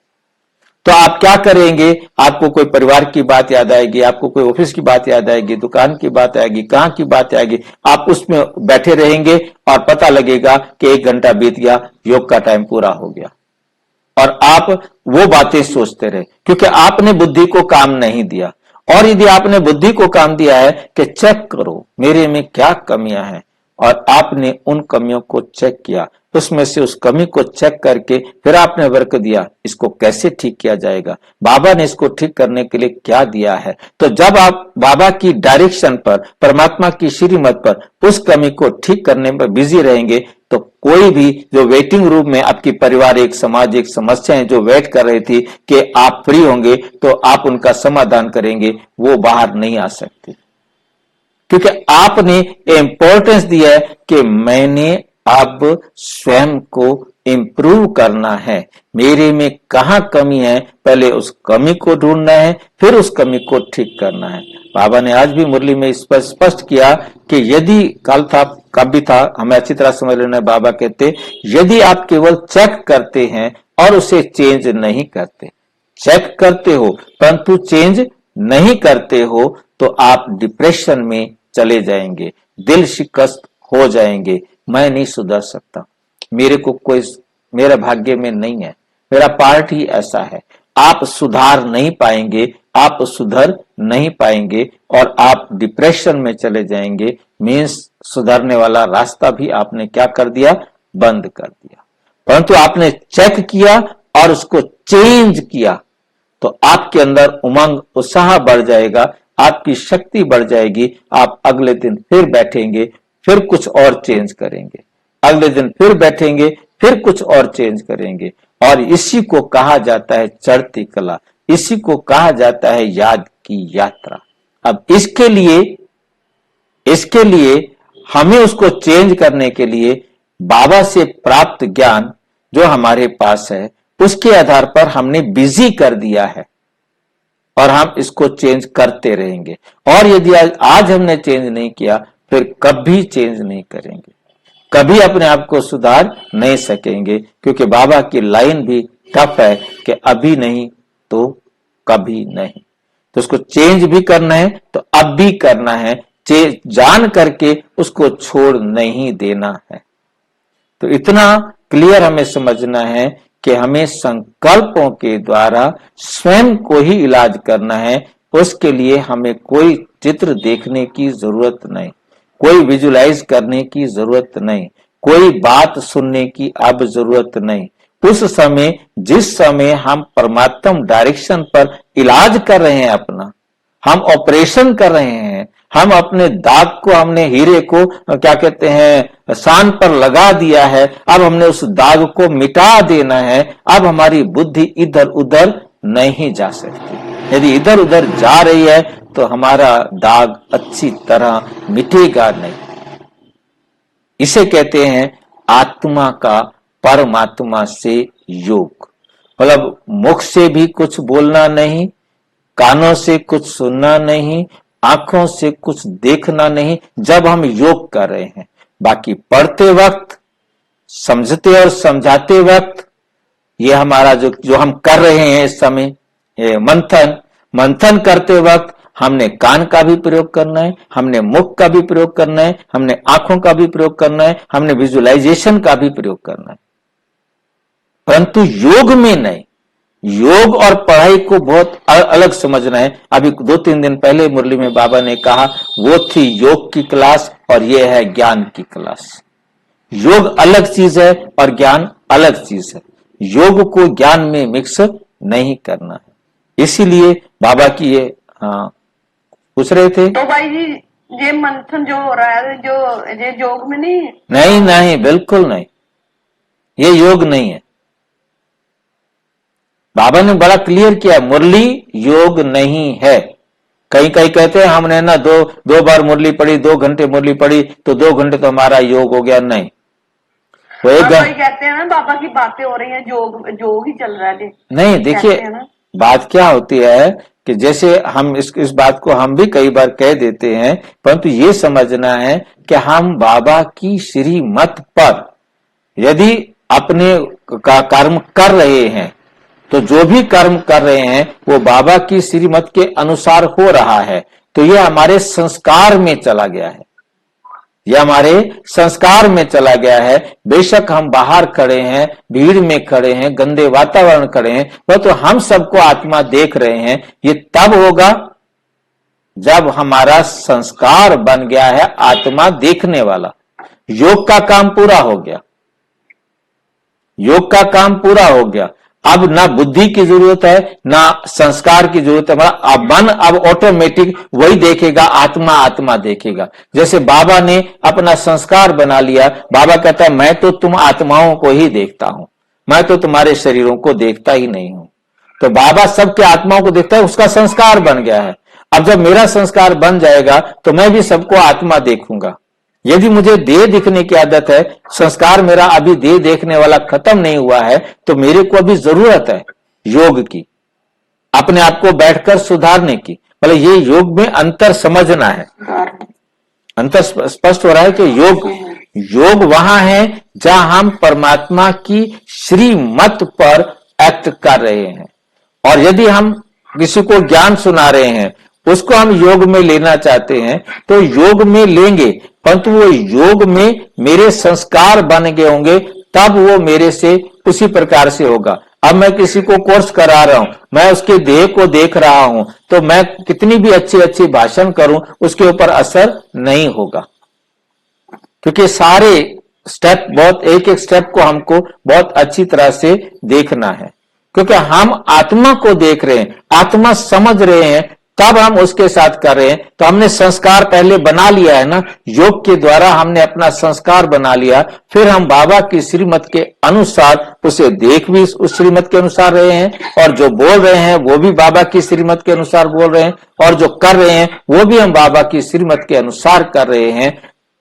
A: तो आप क्या करेंगे, आपको कोई परिवार की बात याद आएगी, आपको कोई ऑफिस की बात याद आएगी, दुकान की बात आएगी, कहां की बात आएगी, आप उसमें बैठे रहेंगे और पता लगेगा कि 1 घंटा बीत गया, योग का टाइम पूरा हो गया, और आप वो बातें सोचते रहे क्योंकि आपने बुद्धि को काम नहीं दिया। और यदि आपने बुद्धि को काम दिया है कि चेक करो मेरे में क्या कमियां हैं, और आपने उन कमियों को चेक किया, उसमें से उस कमी को चेक करके फिर आपने वर्क दिया, इसको कैसे ठीक किया जाएगा, बाबा ने इसको ठीक करने के लिए क्या दिया है। तो जब आप बाबा की डायरेक्शन पर, परमात्मा की श्रीमत पर उस कमी को ठीक करने में बिजी रहेंगे, तो कोई भी जो वेटिंग रूम में आपकी पारिवारिक सामाजिक समस्याएं जो वेट कर रही थी कि आप फ्री होंगे तो आप उनका समाधान करेंगे, वो बाहर नहीं आ सकती, क्योंकि आपने इंपॉर्टेंस दिया है कि मैंने अब स्वयं को इंप्रूव करना है, मेरे में कहां कमी है, पहले उस कमी को ढूंढना है, फिर उस कमी को ठीक करना है। बाबा ने आज भी मुरली में स्पष्ट किया कि यदि कल था कब भी था, हमें अच्छी तरह समझ लेना, बाबा कहते यदि आप केवल चेक करते हैं और उसे चेंज नहीं करते, चेक करते हो परंतु चेंज नहीं करते हो, तो आप डिप्रेशन में चले जाएंगे, दिल शिकस्त हो जाएंगे, मैं नहीं सुधर सकता, मेरे को कोई, मेरा भाग्य में नहीं है, मेरा पार्ट ही ऐसा है। आप सुधार नहीं पाएंगे, आप सुधर नहीं पाएंगे और आप डिप्रेशन में चले जाएंगे। मीन्स सुधरने वाला रास्ता भी आपने क्या कर दिया, बंद कर दिया। परंतु आपने चेक किया और उसको चेंज किया तो आपके अंदर उमंग उत्साह बढ़ जाएगा, आपकी शक्ति बढ़ जाएगी। आप अगले दिन फिर बैठेंगे, फिर कुछ और चेंज करेंगे, अगले दिन फिर बैठेंगे, फिर कुछ और चेंज करेंगे। और इसी को कहा जाता है चढ़ती कला, इसी को कहा जाता है याद की यात्रा। अब इसके लिए हमें उसको चेंज करने के लिए बाबा से प्राप्त ज्ञान जो हमारे पास है उसके आधार पर हमने बिजी कर दिया है और हम इसको चेंज करते रहेंगे। और यदि आज हमने चेंज नहीं किया फिर कभी चेंज नहीं करेंगे, कभी अपने आप को सुधार नहीं सकेंगे, क्योंकि बाबा की लाइन भी टफ है कि अभी नहीं तो कभी नहीं। तो उसको चेंज भी करना है तो अब भी करना है, जान करके उसको छोड़ नहीं देना है। तो इतना क्लियर हमें समझना है कि हमें संकल्पों के द्वारा स्वयं को ही इलाज करना है। उसके लिए हमें कोई चित्र देखने की जरूरत नहीं, कोई विजुलाइज करने की जरूरत नहीं, कोई बात सुनने की अब जरूरत नहीं। उस समय, जिस समय हम परमात्म डायरेक्शन पर इलाज कर रहे हैं, अपना हम ऑपरेशन कर रहे हैं, हम अपने दाग को, हमने हीरे को क्या कहते हैं शान पर लगा दिया है, अब हमने उस दाग को मिटा देना है। अब हमारी बुद्धि इधर उधर नहीं जा सकती। यदि इधर उधर जा रही है तो हमारा दाग अच्छी तरह मिटेगा नहीं। इसे कहते हैं आत्मा का परमात्मा से योग। मतलब मुख से भी कुछ बोलना नहीं, कानों से कुछ सुनना नहीं, आंखों से कुछ देखना नहीं, जब हम योग कर रहे हैं। बाकी पढ़ते वक्त, समझते और समझाते वक्त, ये हमारा जो हम कर रहे हैं इस समय, ये मंथन करते वक्त हमने कान का भी प्रयोग करना है, हमने मुख का भी प्रयोग करना है, हमने आंखों का भी प्रयोग करना है, हमने विजुअलाइजेशन का भी प्रयोग करना है। परंतु योग में नहीं। योग और पढ़ाई को बहुत अलग समझना है। अभी 2-3 दिन पहले मुरली में बाबा ने कहा वो थी योग की क्लास और ये है ज्ञान की क्लास। योग अलग चीज है और ज्ञान अलग चीज है। योग को ज्ञान में मिक्स नहीं करना है। इसीलिए बाबा की ये पूछ रहे थे।
D: तो भाई जी ये मंथन जो हो रहा है, जो ये योग में नहीं?
A: नहीं, बिल्कुल नहीं, ये योग नहीं है। बाबा ने बड़ा क्लियर किया, मुरली योग नहीं है। कहीं कहते हैं हमने ना दो बार मुरली पढ़ी, 2 घंटे मुरली पढ़ी तो 2 घंटे तो हमारा योग हो गया। नहीं, वो एक
D: कहते हैं ना बाबा की बातें हो रही हैं, योग ही चल रहा है।
A: नहीं, देखिए बात क्या होती है कि जैसे हम इस बात को हम भी कई बार कह देते हैं, परंतु ये समझना है कि हम बाबा की श्रीमत पर यदि अपने कर्म कर रहे हैं तो जो भी कर्म कर रहे हैं वो बाबा की श्रीमत के अनुसार हो रहा है, तो ये हमारे संस्कार में चला गया है, यह हमारे संस्कार में चला गया है। बेशक हम बाहर खड़े हैं, भीड़ में खड़े हैं, गंदे वातावरण खड़े हैं, परंतु हम सबको आत्मा देख रहे हैं। ये तब होगा जब हमारा संस्कार बन गया है आत्मा देखने वाला। योग का काम पूरा हो गया, योग का काम पूरा हो गया। अब ना बुद्धि की जरूरत है ना संस्कार की जरूरत है। अब मन अब ऑटोमेटिक वही देखेगा, आत्मा देखेगा। जैसे बाबा ने अपना संस्कार बना लिया, बाबा कहता है मैं तो तुम आत्माओं को ही देखता हूं, मैं तो तुम्हारे शरीरों को देखता ही नहीं हूं। तो बाबा सबके आत्माओं को देखता है, उसका संस्कार बन गया है। अब जब मेरा संस्कार बन जाएगा तो मैं भी सबको आत्मा देखूंगा। यदि मुझे देह दिखने की आदत है, संस्कार मेरा अभी देह देखने वाला खत्म नहीं हुआ है, तो मेरे को अभी जरूरत है योग की, अपने आप को बैठकर सुधारने की। मतलब ये योग में अंतर समझना है। अंतर स्पष्ट हो रहा है कि योग वहां है जहां हम परमात्मा की श्रीमत पर एक्ट कर रहे हैं। और यदि हम किसी को ज्ञान सुना रहे हैं, उसको हम योग में लेना चाहते हैं तो योग में लेंगे, परंतु वो योग में मेरे संस्कार बन गए होंगे, तब वो मेरे से उसी प्रकार से होगा। अब मैं किसी को कोर्स करा रहा हूं, मैं उसके देह को देख रहा हूं, तो मैं कितनी भी अच्छी अच्छी भाषण करूं उसके ऊपर असर नहीं होगा, क्योंकि सारे स्टेप, बहुत एक एक स्टेप को हमको बहुत अच्छी तरह से देखना है, क्योंकि हम आत्मा को देख रहे हैं, आत्मा समझ रहे हैं, तब हम उसके साथ कर रहे हैं। तो हमने संस्कार पहले बना लिया है ना, योग के द्वारा हमने अपना संस्कार बना लिया, फिर हम बाबा की श्रीमत के अनुसार उसे देख भी उस श्रीमत के अनुसार रहे हैं, और जो बोल रहे हैं वो भी बाबा की श्रीमत के अनुसार बोल रहे हैं, और जो कर रहे हैं वो भी हम बाबा की श्रीमत के अनुसार कर रहे हैं।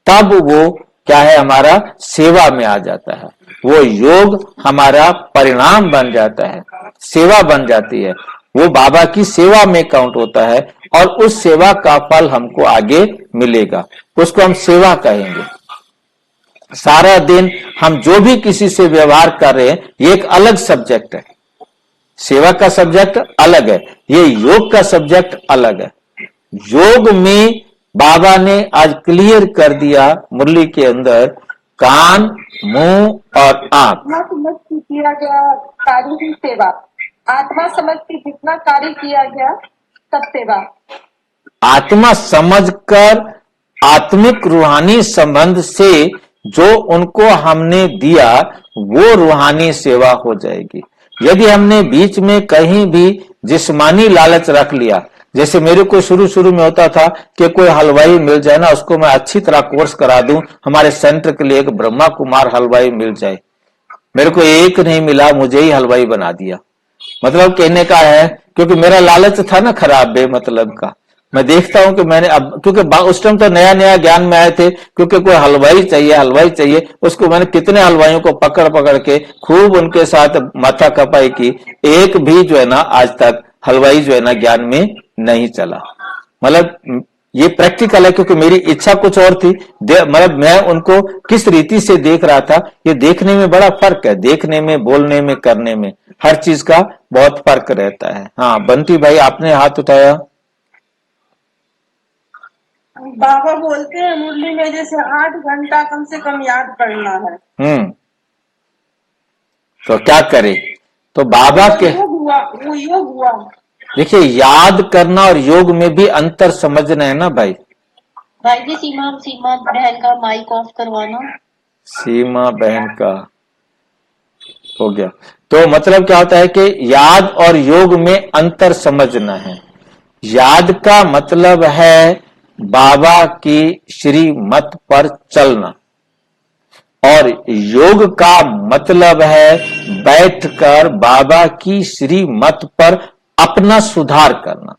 A: तब वो क्या है, हमारा सेवा में आ जाता है, वो योग हमारा परिणाम बन जाता है, सेवा बन जाती है, वो बाबा की सेवा में काउंट होता है, और उस सेवा का फल हमको आगे मिलेगा, उसको हम सेवा कहेंगे। सारा दिन हम जो भी किसी से व्यवहार कर रहे हैं, ये एक अलग सब्जेक्ट है, सेवा का सब्जेक्ट अलग है, ये योग का सब्जेक्ट अलग है। योग में बाबा ने आज क्लियर कर दिया मुरली के अंदर, कान, मुंह और आंख।
E: आत्मा समझ के किया गया कार्य ही सेवा, आत्मा समझ के जितना कार्य किया गया सब सेवा।
A: आत्मा समझकर आत्मिक रूहानी संबंध से जो उनको हमने दिया वो रूहानी सेवा हो जाएगी। यदि हमने बीच में कहीं भी जिस्मानी लालच रख लिया, जैसे मेरे को शुरू में होता था कि कोई हलवाई मिल जाए ना, उसको मैं अच्छी तरह कोर्स करा दूं, हमारे सेंटर के लिए एक ब्रह्मा कुमार हलवाई मिल जाए, मेरे को एक नहीं मिला, मुझे ही हलवाई बना दिया। मतलब कहने का है, क्योंकि मेरा लालच था ना खराब बेमतलब का। मैं देखता हूं कि मैंने अब, क्योंकि उस टाइम तो नया नया ज्ञान में आए थे, क्योंकि कोई हलवाई चाहिए, उसको मैंने कितने हलवाइयों को पकड़ पकड़ के खूब उनके साथ माथा कपाई की, एक भी जो है ना आज तक हलवाई जो है ना ज्ञान में नहीं चला। मतलब ये प्रैक्टिकल है, क्योंकि मेरी इच्छा कुछ और थी, मतलब मैं उनको किस रीति से देख रहा था। ये देखने में बड़ा फर्क है, देखने में, बोलने में, करने में, हर चीज का बहुत फर्क रहता है। हाँ बंटी भाई आपने हाथ उठाया।
D: बाबा बोलते हैं मुरली में जैसे 8 घंटा कम से कम याद करना है।
A: तो क्या करे, तो बाबा के
D: वो योग हुआ।
A: देखिए, याद करना और योग में भी अंतर समझना है ना भाई।
C: भाई जी सीमा बहन का माइक ऑफ करवाना।
A: सीमा बहन का हो गया। तो मतलब क्या होता है कि याद और योग में अंतर समझना है। याद का मतलब है बाबा की श्रीमत पर चलना, और योग का मतलब है बैठकर बाबा की श्रीमत पर अपना सुधार करना।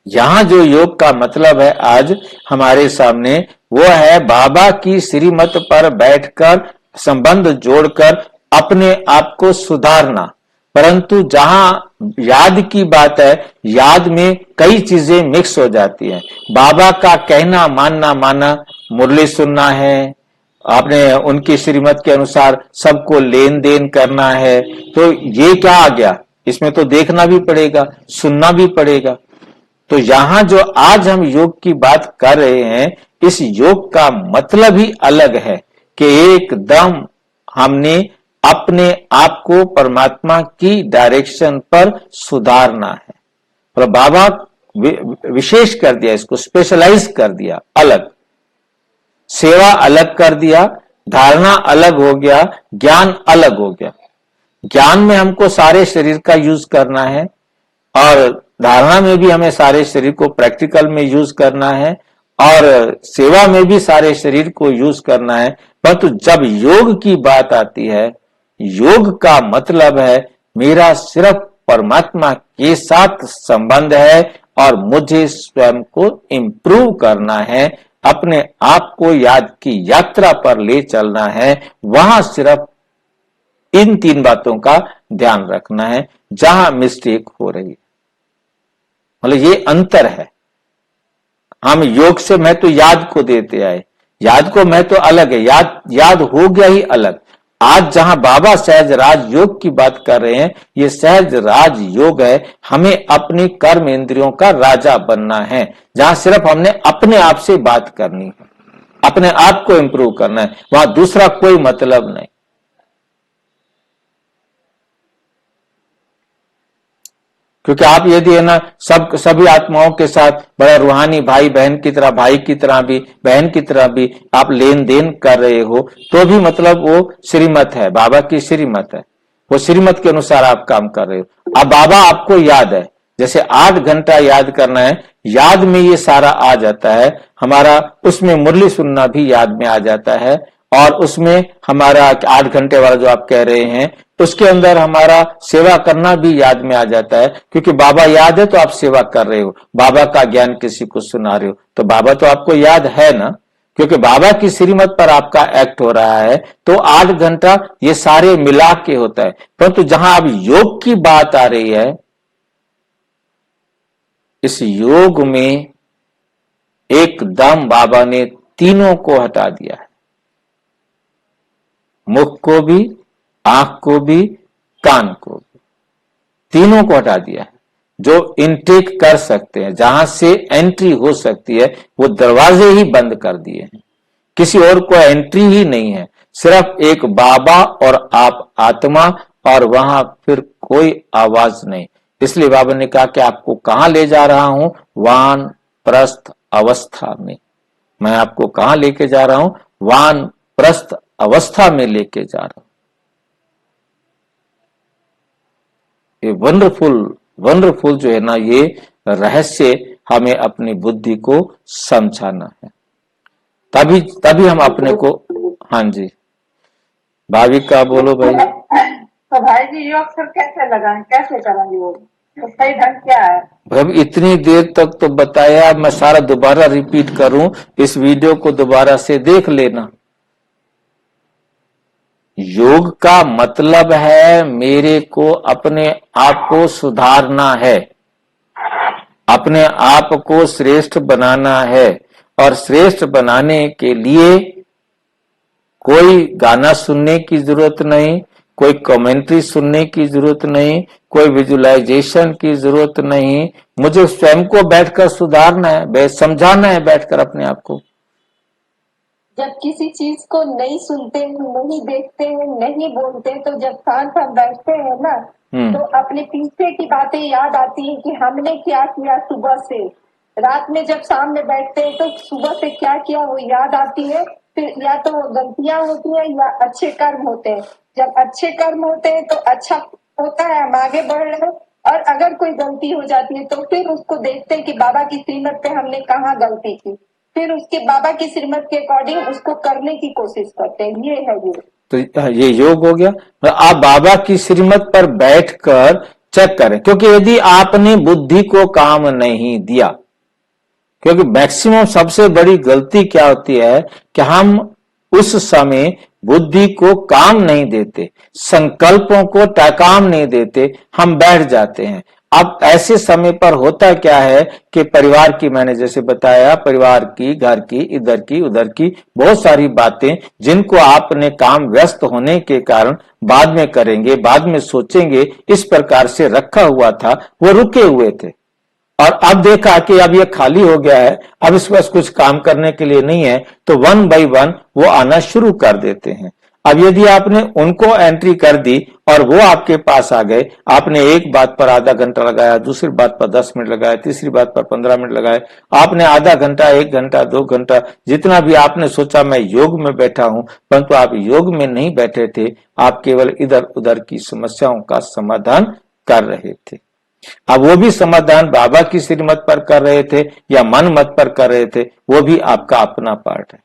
A: यहां जो योग का मतलब है आज हमारे सामने, वो है बाबा की श्रीमत पर बैठकर संबंध जोड़कर अपने आप को सुधारना। परंतु जहां याद की बात है, याद में कई चीजें मिक्स हो जाती हैं। बाबा का कहना मानना, मुरली सुनना है, आपने उनकी श्रीमत के अनुसार सबको लेन देन करना है, तो ये क्या आ गया, इसमें तो देखना भी पड़ेगा, सुनना भी पड़ेगा। तो यहां जो आज हम योग की बात कर रहे हैं, इस योग का मतलब ही अलग है कि एकदम हमने अपने आप को परमात्मा की डायरेक्शन पर सुधारना है। और बाबा विशेष कर दिया, इसको स्पेशलाइज कर दिया, अलग सेवा अलग कर दिया, धारणा अलग हो गया, ज्ञान अलग हो गया। ज्ञान में हमको सारे शरीर का यूज करना है, और धारणा में भी हमें सारे शरीर को प्रैक्टिकल में यूज करना है, और सेवा में भी सारे शरीर को यूज करना है। परंतु जब योग की बात आती है, योग का मतलब है मेरा सिर्फ परमात्मा के साथ संबंध है, और मुझे स्वयं को इंप्रूव करना है, अपने आप को याद की यात्रा पर ले चलना है। वहां सिर्फ इन 3 बातों का ध्यान रखना है जहां मिस्टेक हो रही है। मतलब ये अंतर है। हम योग से महत्व याद को देते आए, याद को महत्व अलग है, याद हो गया ही अलग। आज जहां बाबा सहज राज योग की बात कर रहे हैं, ये सहज राज योग है। हमें अपनी कर्म इंद्रियों का राजा बनना है, जहां सिर्फ हमने अपने आप से बात करनी है, अपने आप को इंप्रूव करना है, वहां दूसरा कोई मतलब नहीं। क्योंकि आप यदि है ना सभी आत्माओं के साथ बड़ा रूहानी भाई बहन की तरह, भाई की तरह भी, बहन की तरह भी आप लेन देन कर रहे हो, तो भी मतलब वो श्रीमत है, बाबा की श्रीमत है, वो श्रीमत के अनुसार आप काम कर रहे हो। अब बाबा आपको याद है, जैसे 8 घंटा याद करना है, याद में ये सारा आ जाता है हमारा, उसमें मुरली सुनना भी याद में आ जाता है, और उसमें हमारा 8 घंटे वाला जो आप कह रहे हैं, उसके अंदर हमारा सेवा करना भी याद में आ जाता है। क्योंकि बाबा याद है तो आप सेवा कर रहे हो, बाबा का ज्ञान किसी को सुना रहे हो, तो बाबा तो आपको याद है ना, क्योंकि बाबा की श्रीमत पर आपका एक्ट हो रहा है। तो 8 घंटा ये सारे मिला के होता है। परंतु जहां अब योग की बात आ रही है, इस योग में एकदम बाबा ने तीनों को हटा दिया है, मुख को भी, आंख को भी, कान को भी, तीनों को हटा दिया है। जो इनटेक कर सकते हैं, जहां से एंट्री हो सकती है, वो दरवाजे ही बंद कर दिए हैं, किसी और को एंट्री ही नहीं है, सिर्फ एक बाबा और आप आत्मा, और वहां फिर कोई आवाज नहीं। इसलिए बाबा ने कहा कि आपको कहां ले जा रहा हूं, वानप्रस्थ अवस्था में। मैं आपको कहां लेके जा रहा हूं, वानप्रस्थ अवस्था में लेके जा रहा हूं। ये वंडरफुल जो है ना, ये रहस्य हमें अपनी बुद्धि को समझाना है, तभी हम अपने को। हाँ जी भाविका बोलो भाई।
E: तो भाई जी योग फिर कैसे लगाएं, कैसे करेंगे योग, तो सही ढंग क्या है?
A: भाई इतनी देर तक तो बताया, मैं सारा दोबारा रिपीट करूं, इस वीडियो को दोबारा से देख लेना। योग का मतलब है मेरे को अपने आप को सुधारना है, अपने आप को श्रेष्ठ बनाना है, और श्रेष्ठ बनाने के लिए कोई गाना सुनने की जरूरत नहीं, कोई कमेंट्री सुनने की जरूरत नहीं, कोई विजुअलाइजेशन की जरूरत नहीं। मुझे स्वयं को बैठकर सुधारना है, समझाना है बैठकर अपने आप को।
E: जब किसी चीज को नहीं सुनते, नहीं देखते, नहीं बोलते, तो जब शांत हम बैठते हैं ना, तो अपने पीछे की बातें याद आती है कि हमने क्या किया सुबह से। रात में जब सामने बैठते हैं तो सुबह से क्या किया वो याद आती है। फिर या तो वो गलतियां होती है या अच्छे कर्म होते हैं। जब अच्छे कर्म होते हैं तो अच्छा होता है, हम आगे बढ़ रहे हैं। और अगर कोई गलती हो जाती है तो फिर उसको देखते हैं कि बाबा की श्रीमत पे हमने कहाँ गलती की, फिर उसके बाबा की श्रीमत के अकॉर्डिंग उसको करने की कोशिश करते हैं। ये है योग। तो
A: ये योग हो गया। आप बाबा की श्रीमत पर बैठकर चेक करें, क्योंकि यदि आपने बुद्धि को काम नहीं दिया, क्योंकि मैक्सिमम सबसे बड़ी गलती क्या होती है कि हम उस समय बुद्धि को काम नहीं देते, संकल्पों को काम नहीं देते, हम बैठ जाते हैं। अब ऐसे समय पर होता क्या है कि परिवार की, मैंने जैसे बताया, परिवार की, घर की, इधर की, उधर की बहुत सारी बातें, जिनको आपने काम व्यस्त होने के कारण बाद में करेंगे, बाद में सोचेंगे, इस प्रकार से रखा हुआ था, वो रुके हुए थे। और अब देखा कि अब ये खाली हो गया है, अब इस पास कुछ काम करने के लिए नहीं है, तो 1 बाय 1 वो आना शुरू कर देते हैं। अब यदि आपने उनको एंट्री कर दी और वो आपके पास आ गए, आपने एक बात पर आधा घंटा लगाया, दूसरी बात पर 10 मिनट लगाया, तीसरी बात पर 15 मिनट लगाए, आपने आधा घंटा, 1 घंटा, 2 घंटा, जितना भी आपने सोचा मैं योग में बैठा हूं, परंतु आप योग में नहीं बैठे थे, आप केवल इधर उधर की समस्याओं का समाधान कर रहे थे। अब वो भी समाधान बाबा की श्रीमत पर कर रहे थे या मन मत पर कर रहे थे, वो भी आपका अपना पार्ट है।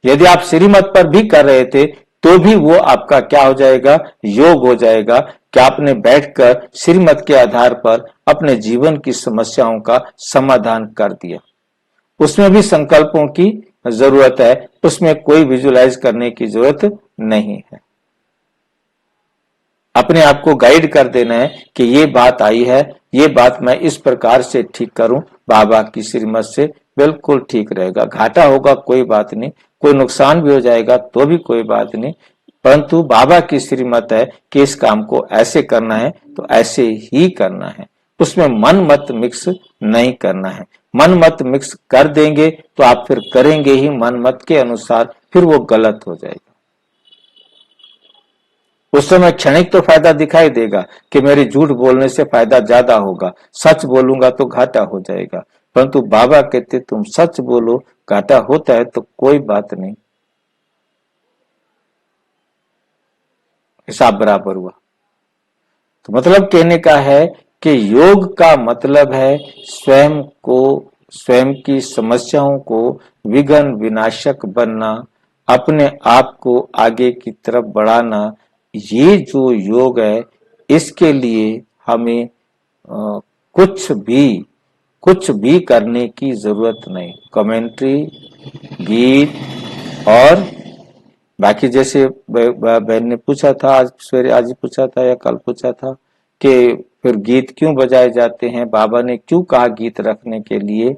A: यदि आप श्रीमत पर भी कर रहे थे तो भी वो आपका क्या हो जाएगा, योग हो जाएगा कि आपने बैठकर श्रीमत के आधार पर अपने जीवन की समस्याओं का समाधान कर दिया। उसमें भी संकल्पों की जरूरत है, उसमें कोई विजुअलाइज करने की जरूरत नहीं है। अपने आप को गाइड कर देना है कि ये बात आई है, ये बात मैं इस प्रकार से ठीक करूं, बाबा की श्रीमत से बिल्कुल ठीक रहेगा। घाटा होगा कोई बात नहीं, कोई नुकसान भी हो जाएगा तो भी कोई बात नहीं, परंतु बाबा की श्रीमत है कि इस काम को ऐसे करना है तो ऐसे ही करना है, उसमें मन मत मिक्स नहीं करना है। मन मत मिक्स कर देंगे तो आप फिर करेंगे ही मन मत के अनुसार, फिर वो गलत हो जाएगा। उस समय क्षणिक तो फायदा दिखाई देगा कि मेरे झूठ बोलने से फायदा ज्यादा होगा, सच बोलूंगा तो घाटा हो जाएगा, परंतु बाबा कहते तुम सच बोलो, घाटा होता है तो कोई बात नहीं, हिसाब बराबर हुआ। तो मतलब कहने का है कि योग का मतलब है स्वयं को, स्वयं की समस्याओं को विघ्न विनाशक बनना, अपने आप को आगे की तरफ बढ़ाना। ये जो योग है इसके लिए हमें कुछ भी करने की जरूरत नहीं। कमेंट्री, गीत और बाकी जैसे बहन ने पूछा था आज सवेरे, आज ही पूछा था या कल पूछा था कि फिर गीत क्यों बजाए जाते हैं, बाबा ने क्यों कहा गीत रखने के लिए।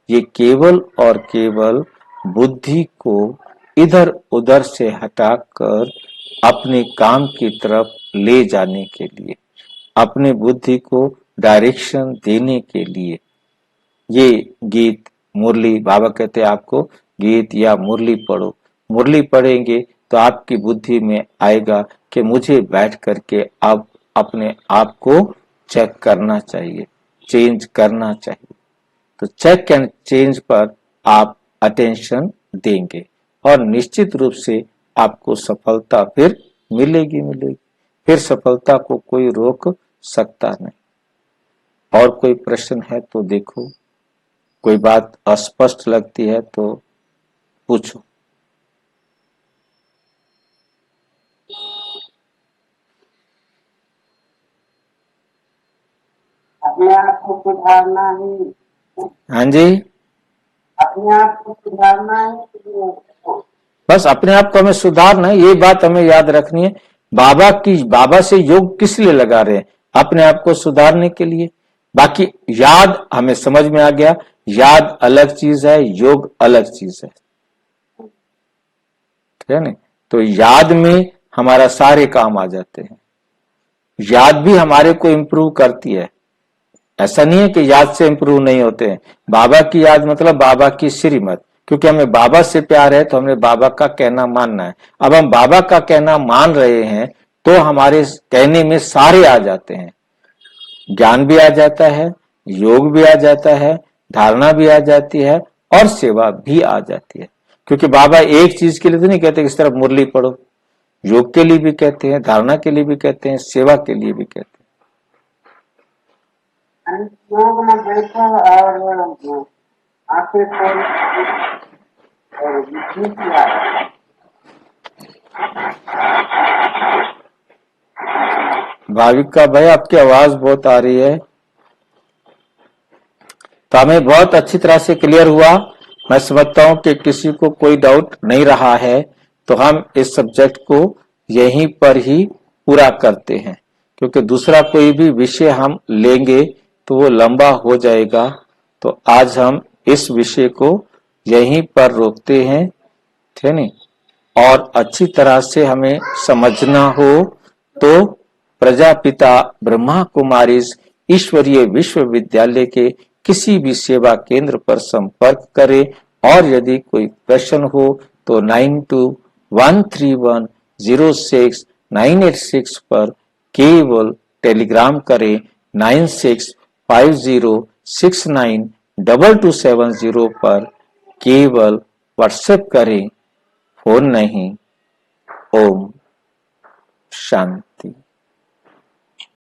A: ये केवल और केवल बुद्धि को इधर उधर से हटाकर अपने काम की तरफ ले जाने के लिए, अपनी बुद्धि को डायरेक्शन देने के लिए ये गीत मुरली, बाबा कहते हैं आपको गीत या मुरली पढ़ो। मुरली पढ़ेंगे तो आपकी बुद्धि में आएगा कि मुझे बैठ करके अब अपने आप को चेक करना चाहिए, चेंज करना चाहिए। तो चेक एंड चेंज पर आप अटेंशन देंगे और निश्चित रूप से आपको सफलता फिर मिलेगी। फिर सफलता को कोई रोक सकता नहीं। और कोई प्रश्न है तो देखो, कोई बात अस्पष्ट लगती है तो पूछो।
F: अपने आप को सुधारना ही,
A: हाँ जी,
F: अपने आप को सुधारना ही,
A: बस अपने आप को हमें सुधारना है, ये बात हमें याद रखनी है। बाबा से योग किस लिए लगा रहे हैं? अपने आप को सुधारने के लिए। बाकी याद हमें समझ में आ गया, याद अलग चीज है, योग अलग चीज है, ठीक है ना। तो याद में हमारा सारे काम आ जाते हैं। याद भी हमारे को इम्प्रूव करती है, ऐसा नहीं है कि याद से इम्प्रूव नहीं होते हैं। बाबा की याद मतलब बाबा की श्रीमत, क्योंकि हमें बाबा से प्यार है तो हमें बाबा का कहना मानना है। अब हम बाबा का कहना मान रहे हैं तो हमारे कहने में सारे आ जाते हैं, ज्ञान भी आ जाता है, योग भी आ जाता है, धारणा भी आ जाती है और सेवा भी आ जाती है। क्योंकि बाबा एक चीज के लिए तो नहीं कहते इस तरफ मुरली पढ़ो, योग के लिए भी कहते हैं, धारणा के लिए भी कहते हैं, सेवा के लिए भी कहते हैं।
F: योग में बैठो और आंखें खोल और
A: भाविका भाई आपकी आवाज बहुत आ रही है, तो हमें बहुत अच्छी तरह से क्लियर हुआ। मैं समझता हूं कि किसी को कोई डाउट नहीं रहा है, तो हम इस सब्जेक्ट को यहीं पर ही पूरा करते हैं, क्योंकि दूसरा कोई भी विषय हम लेंगे तो वो लंबा हो जाएगा। तो आज हम इस विषय को यहीं पर रोकते हैं, ठीक है। और अच्छी तरह से हमें समझना हो तो प्रजापिता ब्रह्मा कुमारीज ईश्वरीय विश्वविद्यालय के किसी भी सेवा केंद्र पर संपर्क करें, और यदि कोई प्रश्न हो तो 9213106986 पर केवल टेलीग्राम करें, 9650692270 पर केवल व्हाट्सएप करें, फोन नहीं। ओम शांति।